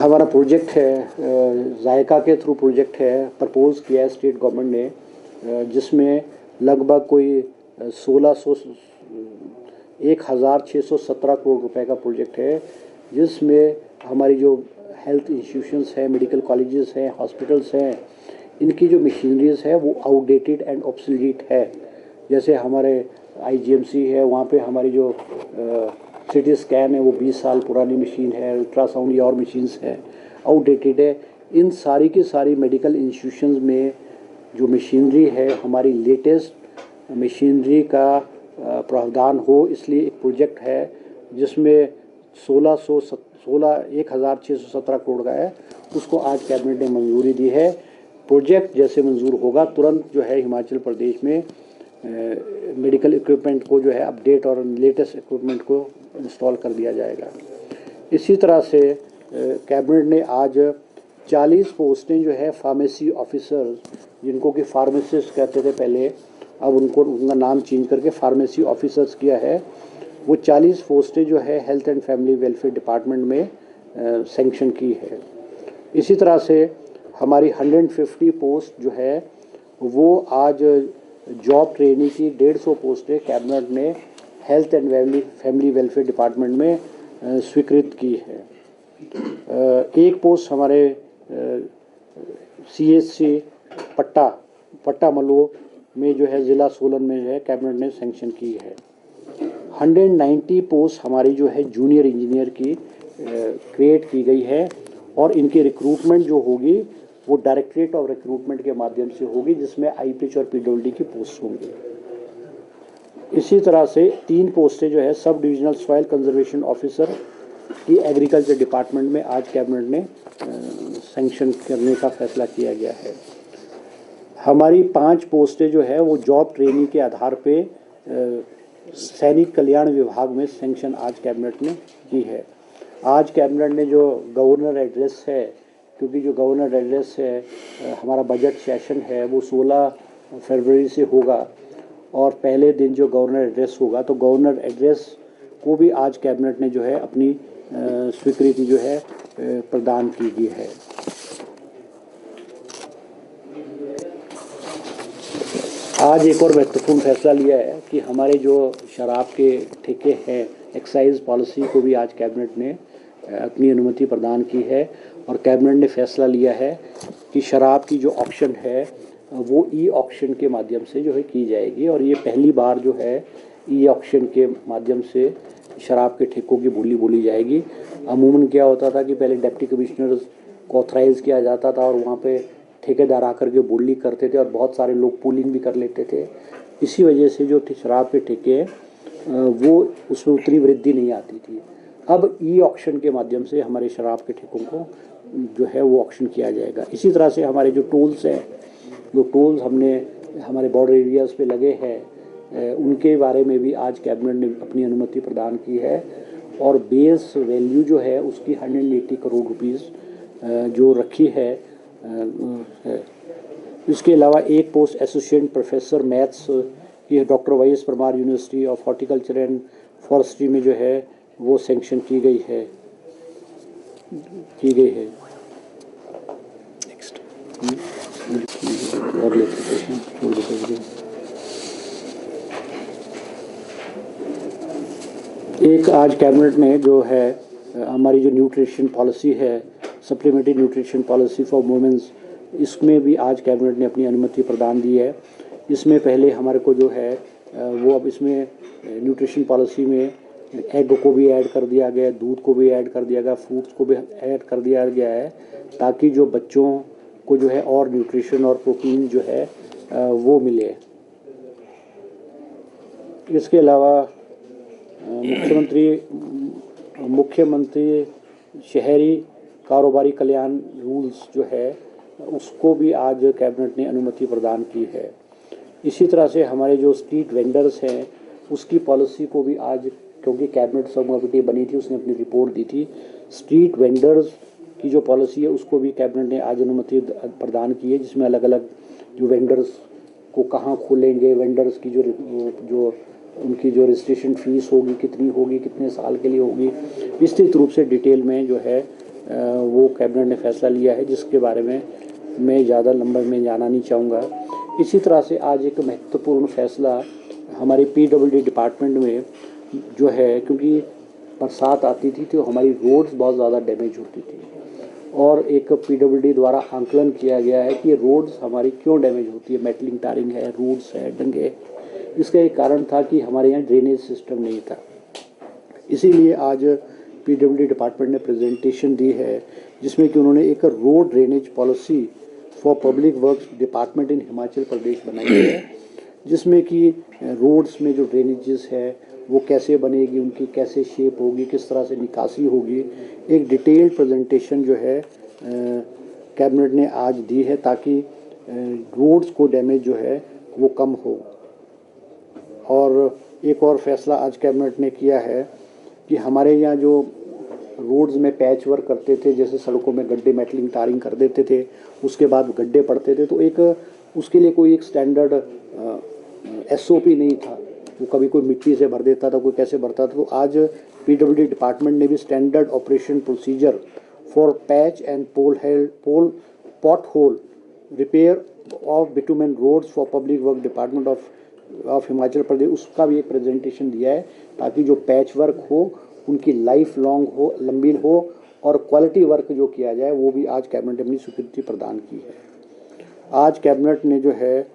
हमारा प्रोजेक्ट है जायका के थ्रू प्रोजेक्ट है प्रपोज किया है स्टेट गवर्नमेंट ने, जिसमें लगभग कोई 1617 करोड़ रुपए का प्रोजेक्ट है, जिसमें हमारी जो हेल्थ इंस्टीट्यूशंस हैं, मेडिकल कॉलेजेस हैं, हॉस्पिटल्स हैं, इनकी जो मशीनरीज है वो आउटडेटेड एंड ऑब्सोलीट है। जैसे हमारे आईजीएमसी है, वहाँ पे हमारी जो सिटी स्कैन है वो 20 साल पुरानी मशीन है, अल्ट्रासाउंड या और मशीन्स है, आउटडेटेड है। इन सारी की सारी मेडिकल इंस्टीट्यूशंस में जो मशीनरी है हमारी लेटेस्ट मशीनरी का प्रावधान हो, इसलिए एक प्रोजेक्ट है जिसमें 1617 करोड़ का है, उसको आज कैबिनेट ने मंजूरी दी है। प्रोजेक्ट जैसे मंजूर होगा तुरंत जो है हिमाचल प्रदेश में मेडिकल इक्विपमेंट को जो है अपडेट और लेटेस्ट इक्विपमेंट को इंस्टॉल कर दिया जाएगा। इसी तरह से कैबिनेट ने आज 40 पोस्टें जो है फार्मेसी ऑफिसर, जिनको कि फार्मासिस्ट कहते थे पहले, अब उनका नाम चेंज करके फार्मेसी ऑफिसर्स किया है, वो 40 पोस्टें जो है health and family welfare department में सैंक्शन की है। इसी तरह से हमारी 150 पोस्ट जो है वो आज जॉब ट्रेनिंग की 150 पोस्टें कैबिनेट ने health and family welfare department में स्वीकृत की है। एक पोस्ट हमारे CHC पट्टा मलो में जो है ज़िला सोलन में जो है कैबिनेट ने सैंक्शन की है। 190 पोस्ट हमारी जो है जूनियर इंजीनियर की क्रिएट की गई है, और इनकी रिक्रूटमेंट जो होगी वो डायरेक्टरेट ऑफ रिक्रूटमेंट के माध्यम से होगी, जिसमें IPH और PWD की पोस्ट होंगी। इसी तरह से 3 पोस्टें जो है sub divisional soil conservation officer की एग्रीकल्चर डिपार्टमेंट में आज कैबिनेट ने सैंक्शन करने का फैसला किया गया है। हमारी 5 पोस्टें जो है वो जॉब ट्रेनिंग के आधार पे सैनिक कल्याण विभाग में सैंक्शन आज कैबिनेट ने की है। आज कैबिनेट ने जो गवर्नर एड्रेस है, क्योंकि जो गवर्नर एड्रेस है हमारा बजट सेशन है वो 16 फरवरी से होगा, और पहले दिन जो गवर्नर एड्रेस होगा, तो गवर्नर एड्रेस को भी आज कैबिनेट ने जो है अपनी स्वीकृति जो है प्रदान की गई है। आज एक और महत्वपूर्ण फैसला लिया है कि हमारे जो शराब के ठेके हैं, एक्साइज पॉलिसी को भी आज कैबिनेट ने अपनी अनुमति प्रदान की है, और कैबिनेट ने फैसला लिया है कि शराब की जो ऑक्शन है वो ऑक्शन के माध्यम से जो है की जाएगी, और ये पहली बार जो है ऑक्शन के माध्यम से शराब के ठेकों की बोली जाएगी। अमूमन क्या होता था कि पहले डिप्टी कमिश्नर को ऑथराइज़ किया जाता था और वहाँ पे ठेकेदार आकर के बोली करते थे, और बहुत सारे लोग पूलिंग भी कर लेते थे। इसी वजह से जो शराब के ठेके हैं वो उसमें उतनी वृद्धि नहीं आती थी। अब ऑक्शन के माध्यम से हमारे शराब के ठेकों को जो है वो ऑक्शन किया जाएगा। इसी तरह से हमारे जो टोल्स हैं, जो टोल्स हमने हमारे बॉर्डर एरियाज़ पे लगे हैं, उनके बारे में भी आज कैबिनेट ने अपनी अनुमति प्रदान की है, और बेस वैल्यू जो है उसकी 180 करोड़ रुपीज़ जो रखी है। इसके अलावा एक पोस्ट एसोसिएट प्रोफेसर मैथ्स की doctor YS Parmar university of horticulture and forestry में जो है वो सैंक्शन की गई है। नेक्स्ट और एक आज कैबिनेट ने जो है हमारी जो न्यूट्रिशन पॉलिसी है, supplementary nutrition policy for womens, इसमें भी आज कैबिनेट ने अपनी अनुमति प्रदान दी है। इसमें पहले हमारे को जो है वो अब इसमें न्यूट्रिशन पॉलिसी में एग को भी ऐड कर दिया गया है, दूध को भी ऐड कर दिया गया, फ्रूट्स को भी ऐड कर दिया गया है, ताकि जो बच्चों को जो है और न्यूट्रिशन और प्रोटीन जो है वो मिले। इसके अलावा मुख्यमंत्री शहरी कारोबारी कल्याण रूल्स जो है उसको भी आज कैबिनेट ने अनुमति प्रदान की है। इसी तरह से हमारे जो स्ट्रीट वेंडर्स हैं उसकी पॉलिसी को भी आज, क्योंकि कैबिनेट सब कमेटी बनी थी, उसने अपनी रिपोर्ट दी थी, स्ट्रीट वेंडर्स की जो पॉलिसी है उसको भी कैबिनेट ने आज अनुमति प्रदान की है, जिसमें अलग अलग जो वेंडर्स को कहाँ खोलेंगे, वेंडर्स की जो उनकी जो रजिस्ट्रेशन फ़ीस होगी कितनी होगी, कितने साल के लिए होगी, विस्तृत रूप से डिटेल में जो है वो कैबिनेट ने फैसला लिया है, जिसके बारे में मैं ज़्यादा लंबा में जाना नहीं चाहूँगा। इसी तरह से आज एक महत्वपूर्ण फैसला हमारे PWD डिपार्टमेंट में जो है, क्योंकि बरसात आती थी तो हमारी रोड्स बहुत ज़्यादा डैमेज होती थी, और एक PWD द्वारा आंकलन किया गया है कि रोड्स हमारी क्यों डैमेज होती है। मेटलिंग टारिंग है, रूट्स है, डंगे। इसका एक कारण था कि हमारे यहाँ ड्रेनेज सिस्टम नहीं था। इसीलिए आज PWD डिपार्टमेंट ने प्रेजेंटेशन दी है, जिसमें कि उन्होंने एक road drainage policy for public works department in Himachal Pradesh बनाई है, जिसमें कि रोड्स में जो ड्रेनेजेस है वो कैसे बनेगी, उनकी कैसे शेप होगी, किस तरह से निकासी होगी, एक डिटेल्ड प्रेजेंटेशन जो है कैबिनेट ने आज दी है, ताकि रोड्स को डैमेज जो है वो कम हो। और एक और फैसला आज कैबिनेट ने किया है कि हमारे यहाँ जो रोड्स में पैच वर्क करते थे, जैसे सड़कों में गड्ढे मेटलिंग टारिंग कर देते थे, उसके बाद गड्ढे पड़ते थे, तो एक उसके लिए कोई एक स्टैंडर्ड SOP नहीं था। वो कभी कोई मिट्टी से भर देता था, कोई कैसे भरता था। तो आज PWD डिपार्टमेंट ने भी standard operation procedure for patch and pothole repair of bitumen roads for public work department of Himachal Pradesh, उसका भी एक प्रेजेंटेशन दिया है, ताकि जो पैच वर्क हो उनकी लाइफ लॉन्ग हो, लंबी हो, और क्वालिटी वर्क जो किया जाए वो भी आज कैबिनेट ने अपनी स्वीकृति प्रदान की है। आज कैबिनेट ने जो है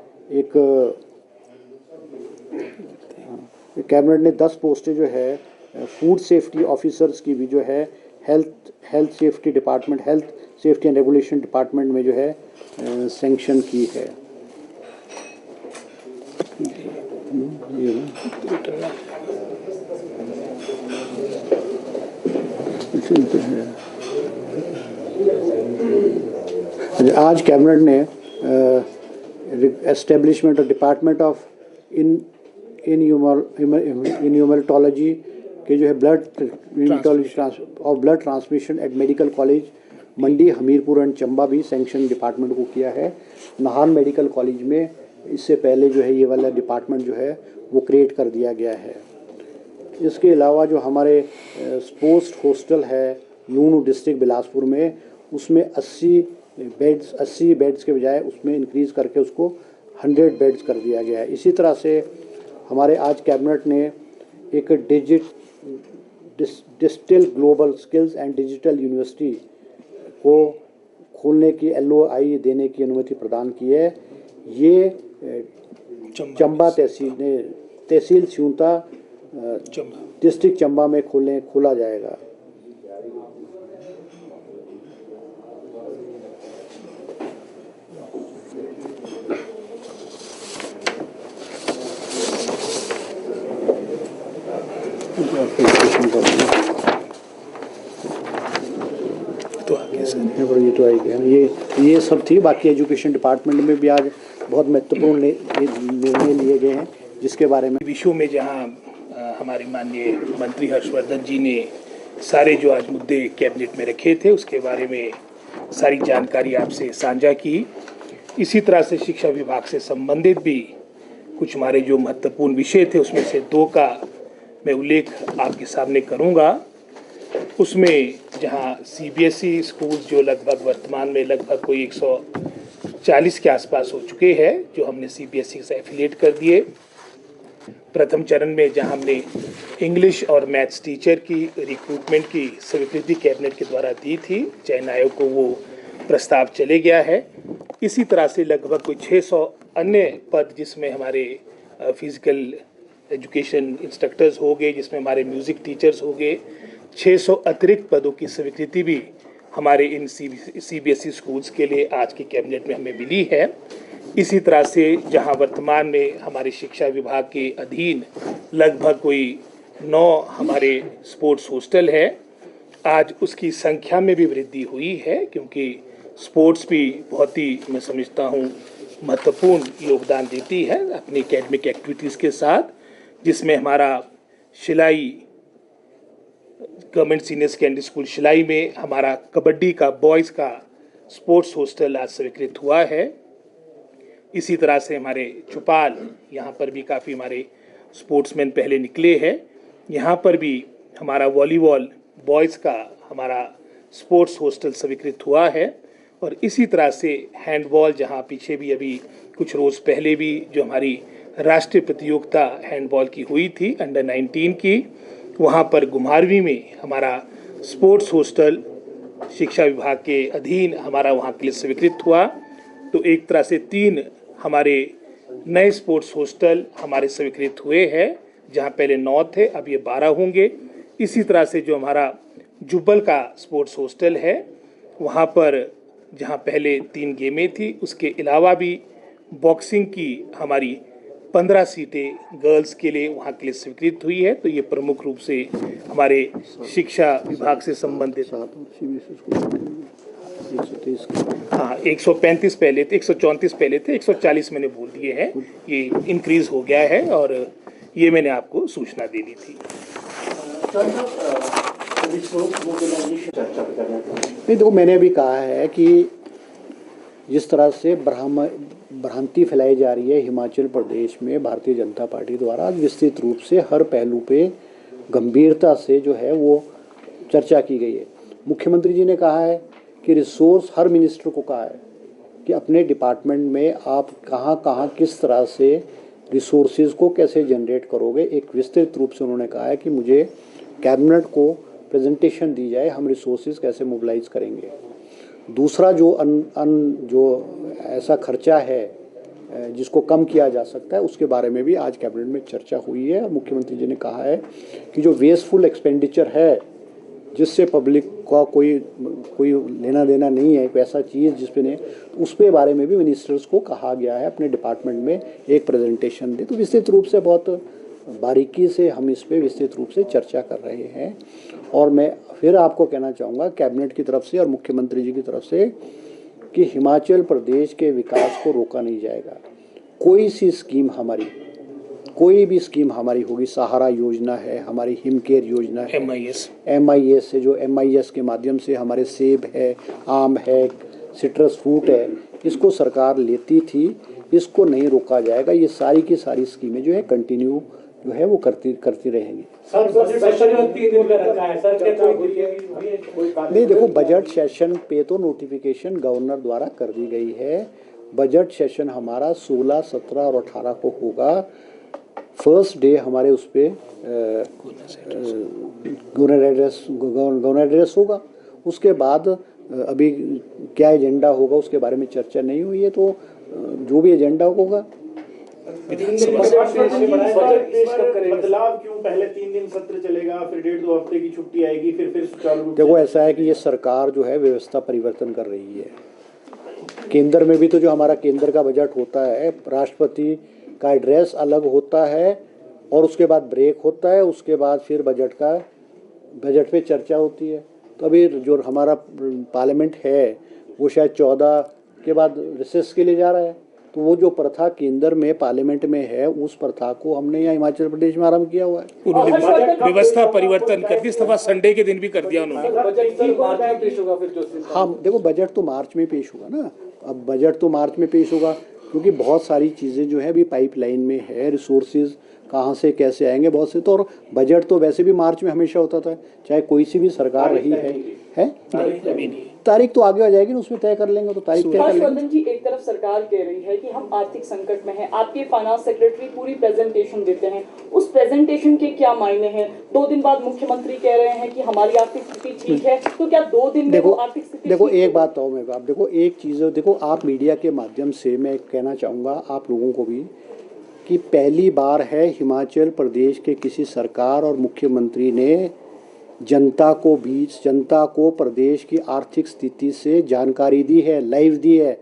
कैबिनेट ने 10 पोस्टें जो है फूड सेफ्टी ऑफिसर्स की भी जो है health safety department, health safety and regulation department में जो है सैंक्शन की है। आज कैबिनेट ने establishment of department of numerology के जो है blood transmission at medical college Mandi, Hamirpur and Chamba भी सैंक्शन डिपार्टमेंट को किया है। नाहन मेडिकल कॉलेज में इससे पहले जो है ये वाला डिपार्टमेंट जो है वो क्रिएट कर दिया गया है। इसके अलावा जो हमारे स्पोर्ट्स हॉस्टल है यूनू डिस्ट्रिक्ट बिलासपुर में, उसमें 80 बेड्स के बजाय उसमें इंक्रीज़ करके उसको 100 बेड्स कर दिया गया है। इसी तरह से हमारे आज कैबिनेट ने एक digital global skills and digital university को खोलने की LOI देने की अनुमति प्रदान की है। ये चंबा तहसील सियूंता डिस्ट्रिक्ट चंबा में खोला जाएगा। तो आगे से ये तो आई गया, ये सब थी। बाकी एजुकेशन डिपार्टमेंट में भी आज बहुत महत्वपूर्ण निर्णय लिए गए हैं, जिसके बारे में विषयों में जहां हमारे माननीय मंत्री हर्षवर्धन जी ने सारे जो आज मुद्दे कैबिनेट में रखे थे उसके बारे में सारी जानकारी आपसे साझा की। इसी तरह से शिक्षा विभाग से संबंधित भी कुछ हमारे जो महत्वपूर्ण विषय थे उसमें से 2 का मैं उल्लेख आपके सामने करूंगा। उसमें जहां CBSE स्कूल जो लगभग वर्तमान में लगभग कोई 140 के आसपास हो चुके हैं, जो हमने CBSE से एफिलिएट कर दिए। प्रथम चरण में जहां हमने इंग्लिश और मैथ्स टीचर की रिक्रूटमेंट की स्वीकृति कैबिनेट के द्वारा दी थी, चयन आयोग को वो प्रस्ताव चले गया है। इसी तरह से लगभग कोई 600 अन्य पद, जिसमें हमारे फिजिकल एजुकेशन इंस्ट्रक्टर्स हो गए, जिसमें हमारे म्यूज़िक टीचर्स हो गए, 600 अतिरिक्त पदों की स्वीकृति भी हमारे इन CBSE स्कूल्स के लिए आज की कैबिनेट में हमें मिली है। इसी तरह से जहां वर्तमान में हमारे शिक्षा विभाग के अधीन लगभग कोई 9 हमारे स्पोर्ट्स हॉस्टल है, आज उसकी संख्या में भी वृद्धि हुई है, क्योंकि स्पोर्ट्स भी बहुत ही मैं समझता हूँ महत्वपूर्ण योगदान देती है अपनी एकेडमिक एक्टिविटीज़ के साथ, जिसमें हमारा Shillai government senior secondary school Shillai में हमारा कबड्डी का बॉयज़ का स्पोर्ट्स हॉस्टल आज स्वीकृत हुआ है। इसी तरह से हमारे चौपाल, यहाँ पर भी काफ़ी हमारे स्पोर्ट्समैन पहले निकले हैं। यहाँ पर भी हमारा वॉलीबॉल बॉयज़ का हमारा स्पोर्ट्स हॉस्टल स्वीकृत हुआ है। और इसी तरह से हैंडबॉल, जहां पीछे भी अभी कुछ रोज़ पहले भी जो हमारी राष्ट्रीय प्रतियोगिता हैंडबॉल की हुई थी अंडर 19 की, वहां पर घुमारवीं में हमारा स्पोर्ट्स हॉस्टल शिक्षा विभाग के अधीन हमारा वहाँ के लिए स्वीकृत हुआ। तो एक तरह से 3 हमारे नए स्पोर्ट्स हॉस्टल हमारे स्वीकृत हुए हैं, जहाँ पहले 9 थे, अब ये 12 होंगे। इसी तरह से जो हमारा जुब्बल का स्पोर्ट्स हॉस्टल है, वहाँ पर जहाँ पहले 3 गेमें थी, उसके अलावा भी बॉक्सिंग की हमारी 15 सीटें गर्ल्स के लिए वहाँ के लिए स्वीकृत हुई है। तो ये प्रमुख रूप से हमारे शिक्षा विभाग से संबंधित, हाँ 135 पहले थे, 134 पहले थे, 140 मैंने बोल दिए हैं, ये इंक्रीज हो गया है और ये मैंने आपको सूचना दे दी थी। नहीं, देखो मैंने अभी कहा है कि जिस तरह से भ्रांति फैलाई जा रही है हिमाचल प्रदेश में भारतीय जनता पार्टी द्वारा, विस्तृत रूप से हर पहलू पे गंभीरता से जो है वो चर्चा की गई है। मुख्यमंत्री जी ने कहा है कि रिसोर्स, हर मिनिस्टर को कहा है कि अपने डिपार्टमेंट में आप कहाँ कहाँ किस तरह से रिसोर्सेज को कैसे जनरेट करोगे। एक विस्तृत रूप से उन्होंने कहा है कि मुझे कैबिनेट को प्रेजेंटेशन दी जाए, हम रिसोर्सेज कैसे मोबिलाइज करेंगे। दूसरा जो ऐसा खर्चा है जिसको कम किया जा सकता है, उसके बारे में भी आज कैबिनेट में चर्चा हुई है। मुख्यमंत्री जी ने कहा है कि जो वेस्टफुल एक्सपेंडिचर है, जिससे पब्लिक का कोई लेना देना नहीं है, कोई ऐसा चीज़ जिसपे नहीं, उस पे बारे में भी मिनिस्टर्स को कहा गया है अपने डिपार्टमेंट में एक प्रेजेंटेशन दे। तो विस्तृत रूप से, बहुत बारीकी से हम इस पे विस्तृत रूप से चर्चा कर रहे हैं। और मैं फिर आपको कहना चाहूँगा कैबिनेट की तरफ से और मुख्यमंत्री जी की तरफ से कि हिमाचल प्रदेश के विकास को रोका नहीं जाएगा। कोई भी स्कीम हमारी होगी, सहारा योजना है, हमारी हिमकेयर योजना है, MIS से, जो MIS के माध्यम से हमारे सेब है, आम है, सिट्रस फ्रूट है, इसको सरकार लेती थी, इसको नहीं रोका जाएगा। ये सारी की सारी स्कीमें जो है कंटिन्यू जो है वो करती रहेंगी। नहीं, देखो बजट सेशन पे तो नोटिफिकेशन गवर्नर द्वारा कर दी गई है। बजट सेशन हमारा 16, 17 और 18 को होगा। फर्स्ट डे हमारे उस पर गवर्नर एड्रेस होगा। उसके बाद अभी क्या एजेंडा होगा उसके बारे में चर्चा नहीं हुई है, तो जो भी एजेंडा होगा। बदलाव क्यों? पहले 3 दिन सत्र चलेगा, फिर 1.5-2 हफ्ते की छुट्टी आएगी, फिर सुचारू रूप से। देखो ऐसा है कि ये सरकार जो है व्यवस्था परिवर्तन कर रही है। केंद्र में भी तो जो हमारा केंद्र का बजट होता है, राष्ट्रपति का एड्रेस अलग होता है और उसके बाद ब्रेक होता है, उसके बाद फिर बजट पे चर्चा होती है। तो अभी जो हमारा पार्लियामेंट है वो शायद 14 के बाद रिसेस के लिए जा रहा है। तो वो जो प्रथा केंद्र में पार्लियामेंट में है, उस प्रथा को हमने यहाँ हिमाचल प्रदेश में आरंभ किया हुआ है। उन्होंने व्यवस्था परिवर्तन कर दी, इस दफा संडे के दिन भी कर दिया उन्होंने। हाँ, देखो बजट तो मार्च में पेश होगा ना। अब बजट तो मार्च में पेश होगा क्योंकि बहुत सारी चीज़ें जो है अभी पाइपलाइन में है, रिसोर्सेज कहाँ से कैसे आएंगे बहुत से। तो और बजट तो वैसे भी मार्च में हमेशा होता था, चाहे कोई सी भी सरकार रही है। तारीख तो आगे आ जाएगी ना, उसमें तय कर लेंगे। तो तारीख तय कर लेंगे। जी, एक तरफ सरकार कह रही है कि हम आर्थिक संकट में हैं, आपके फाइनेंस सेक्रेटरी पूरी प्रेजेंटेशन देते हैं, उस प्रेजेंटेशन के क्या मायने हैं? 2 दिन बाद मुख्यमंत्री कह रहे हैं कि हमारी आर्थिक स्थिति ठीक है, तो क्या 2 दिन में वो आर्थिक स्थिति? देखो एक बात बताओ मेरे को, आप देखो एक चीज़, देखो आप मीडिया के माध्यम से मैं कहना चाहूँगा आप लोगों को भी कि पहली बार है हिमाचल प्रदेश के किसी सरकार और मुख्यमंत्री ने जनता को प्रदेश की आर्थिक स्थिति से जानकारी दी है, लाइव दी है।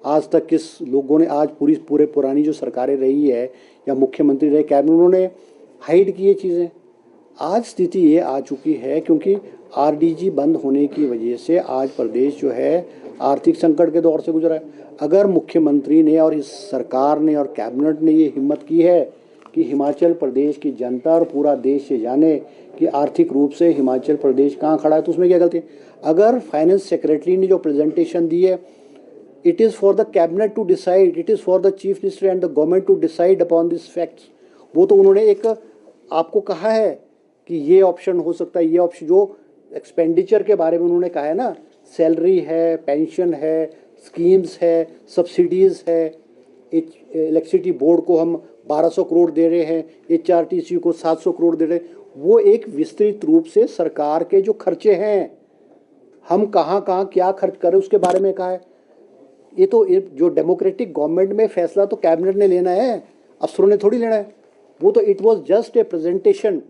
आज तक किस लोगों ने, आज पूरे पुरानी जो सरकारें रही है या मुख्यमंत्री रहे, कैबिनेट, उन्होंने हाइड की ये चीज़ें। आज स्थिति ये आ चुकी है क्योंकि RDG बंद होने की वजह से आज प्रदेश जो है आर्थिक संकट के दौर से गुजरा है। अगर मुख्यमंत्री ने और इस सरकार ने और कैबिनेट ने ये हिम्मत की है कि हिमाचल प्रदेश की जनता और पूरा देश ये जाने कि आर्थिक रूप से हिमाचल प्रदेश कहाँ खड़ा है, तो उसमें क्या गलती है? अगर फाइनेंस सेक्रेटरी ने जो प्रेजेंटेशन दी है, it is for the cabinet to decide, it is for the chief minister and the government to decide upon this facts. वो तो उन्होंने एक आपको कहा है कि ये ऑप्शन हो सकता है, ये ऑप्शन जो एक्सपेंडिचर के बारे में उन्होंने कहा है ना, सैलरी है, पेंशन है, स्कीम्स है, सब्सिडीज़ है, इलेक्ट्रिसिटी बोर्ड को हम 1200 करोड़ दे रहे हैं, HRTC को 700 करोड़ दे रहे हैं, वो एक विस्तृत रूप से सरकार के जो खर्चे हैं, हम कहाँ कहाँ क्या खर्च करें उसके बारे में कहा है। ये तो जो डेमोक्रेटिक गवर्नमेंट में फैसला तो कैबिनेट ने लेना है, अफसरों ने थोड़ी लेना है। वो तो it was just a presentation,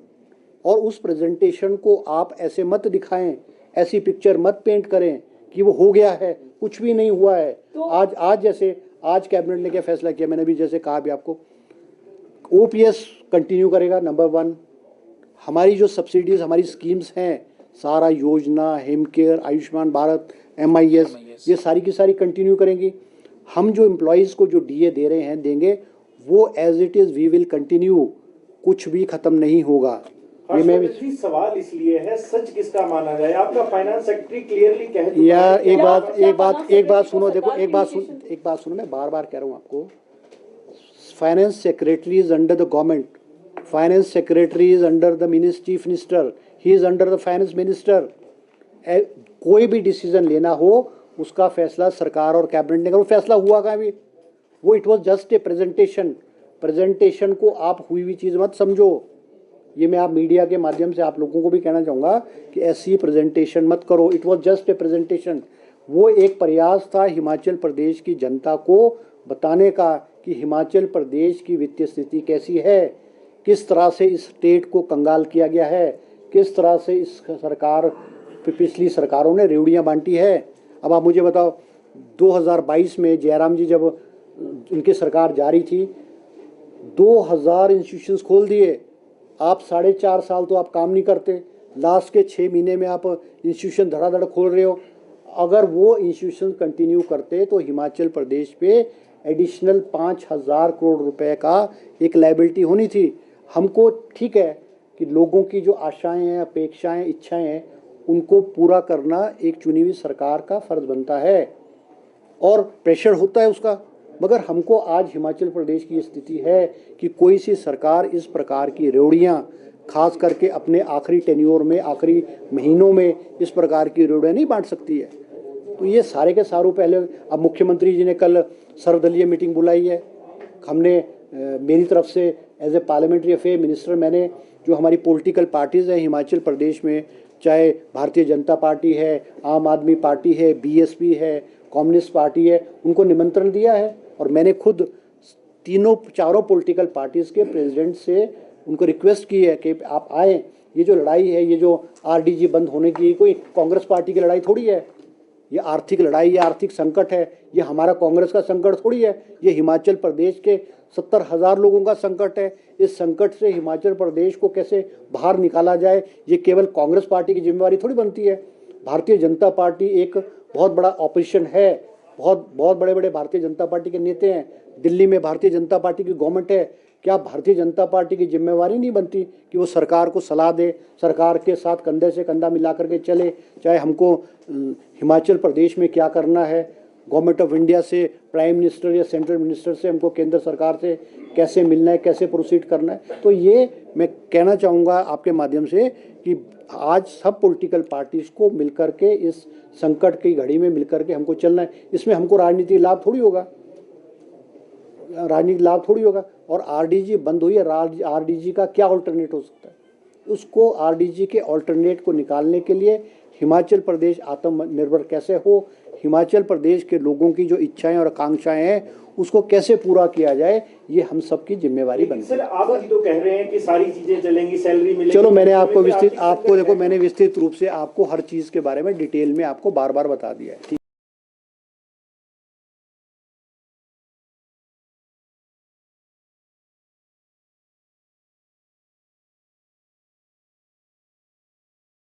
और उस प्रेजेंटेशन को आप ऐसे मत दिखाएं, ऐसी पिक्चर मत पेंट करें कि वो हो गया है, कुछ भी नहीं हुआ है। तो आज जैसे आज कैबिनेट ने क्या फैसला किया, मैंने भी जैसे कहा भी आपको, OPS कंटिन्यू करेगा, नंबर 1। हमारी जो सब्सिडीज़, हमारी स्कीम्स हैं, सारा योजना, हेमकेयर, आयुष्मान भारत, MIS, ये सारी की सारी कंटिन्यू करेंगी। हम जो एम्प्लॉयज़ को जो DA दे रहे हैं, देंगे, वो as it is we will continue, कुछ भी ख़त्म नहीं होगा। ये मैं हर्षवर्धन जी, सवाल इसलिए है, सच किसका माना जाए? आपका फाइनेंस सेक्रेटरी क्लियरली कह चुका यार है। एक बात सुनो, देखो एक बात सुनो, मैं बार बार कह रहा हूँ आपको, finance secretary is under the government, finance secretary is under the chief minister, he is under the finance minister. कोई भी डिसीजन लेना हो उसका फैसला सरकार और कैबिनेट ने करो। फैसला हुआ कहाँ भी, वो it was just a presentation को आप हुई हुई चीज़ मत समझो। ये मैं आप मीडिया के माध्यम से आप लोगों को भी कहना चाहूँगा कि ऐसी प्रेजेंटेशन मत करो। It was just a presentation. वो एक प्रयास था हिमाचल प्रदेश की जनता को बताने का कि हिमाचल प्रदेश की वित्तीय स्थिति कैसी है, किस तरह से इस स्टेट को कंगाल किया गया है, किस तरह से इस सरकार, पिछली सरकारों ने रेवड़ियाँ बांटी है। अब आप मुझे बताओ, 2022 में जयराम जी जब उनकी सरकार जारी थी, 2000 इंस्टीट्यूशंस खोल दिए। आप 4.5 साल तो आप काम नहीं करते, लास्ट के 6 महीने में आप इंस्टीट्यूशन धड़ाधड़ खोल रहे हो। अगर वो इंस्टीट्यूशन कंटिन्यू करते तो हिमाचल प्रदेश पे एडिशनल 5000 करोड़ रुपए का एक लायबिलिटी होनी थी। हमको ठीक है कि लोगों की जो आशाएं हैं, अपेक्षाएं, इच्छाएं हैं, उनको पूरा करना एक चुनी हुई सरकार का फर्ज बनता है और प्रेशर होता है उसका। मगर हमको आज हिमाचल प्रदेश की स्थिति है कि कोई सी सरकार इस प्रकार की रेवड़ियाँ, खास करके अपने आखिरी टेन्योर में, आखिरी महीनों में इस प्रकार की रेवड़ियाँ नहीं बांट सकती है। तो ये सारे के सारों पहले, अब मुख्यमंत्री जी ने कल सर्वदलीय मीटिंग बुलाई है। हमने मेरी तरफ से as a parliamentary affair minister, मैंने जो हमारी पॉलिटिकल पार्टीज़ हैं हिमाचल प्रदेश में, चाहे भारतीय जनता पार्टी है, आम आदमी पार्टी है, BSP है, कम्युनिस्ट पार्टी है, उनको निमंत्रण दिया है। और मैंने खुद चारों पॉलिटिकल पार्टीज़ के प्रेसिडेंट से उनको रिक्वेस्ट की है कि आप आएँ। ये जो लड़ाई है, ये जो RDG बंद होने की, कोई कांग्रेस पार्टी की लड़ाई थोड़ी है। ये आर्थिक लड़ाई, ये आर्थिक संकट है, ये हमारा कांग्रेस का संकट थोड़ी है। ये हिमाचल प्रदेश के 70,000 लोगों का संकट है। इस संकट से हिमाचल प्रदेश को कैसे बाहर निकाला जाए, ये केवल कांग्रेस पार्टी की जिम्मेवारी थोड़ी बनती है। भारतीय जनता पार्टी एक बहुत बड़ा ऑपोजिशन है, बहुत बड़े बड़े भारतीय जनता पार्टी के नेता हैं। दिल्ली में भारतीय जनता पार्टी की गवर्नमेंट है। क्या भारतीय जनता पार्टी की जिम्मेवारी नहीं बनती कि वो सरकार को सलाह दे, सरकार के साथ कंधे से कंधा मिला करके चले, चाहे हमको हिमाचल प्रदेश में क्या करना है, गवर्नमेंट ऑफ इंडिया से, प्राइम मिनिस्टर या सेंट्रल मिनिस्टर से हमको केंद्र सरकार से कैसे मिलना है, कैसे प्रोसीड करना है। तो ये मैं कहना चाहूँगा आपके माध्यम से कि आज सब पॉलिटिकल पार्टीज़ को मिलकर के इस संकट की घड़ी में मिलकर के हमको चलना है। इसमें हमको राजनीतिक लाभ थोड़ी होगा, और RDG बंद हुई है, RDG का क्या ऑल्टरनेट हो सकता है? उसको RDG के ऑल्टरनेट को निकालने के लिए हिमाचल प्रदेश आत्मनिर्भर कैसे हो, हिमाचल प्रदेश के लोगों की जो इच्छाएं और आकांक्षाएं हैं उसको कैसे पूरा किया जाए, ये हम सबकी जिम्मेवारी बनती है। सर, आप भी तो कह रहे हैं कि सारी चीजें चलेंगी, सैलरी मिलेगी। चलो, मैंने आपको विस्तृत, आपको देखो, मैंने विस्तृत रूप से आपको हर चीज़ के बारे में डिटेल में आपको बार बार बता दिया है।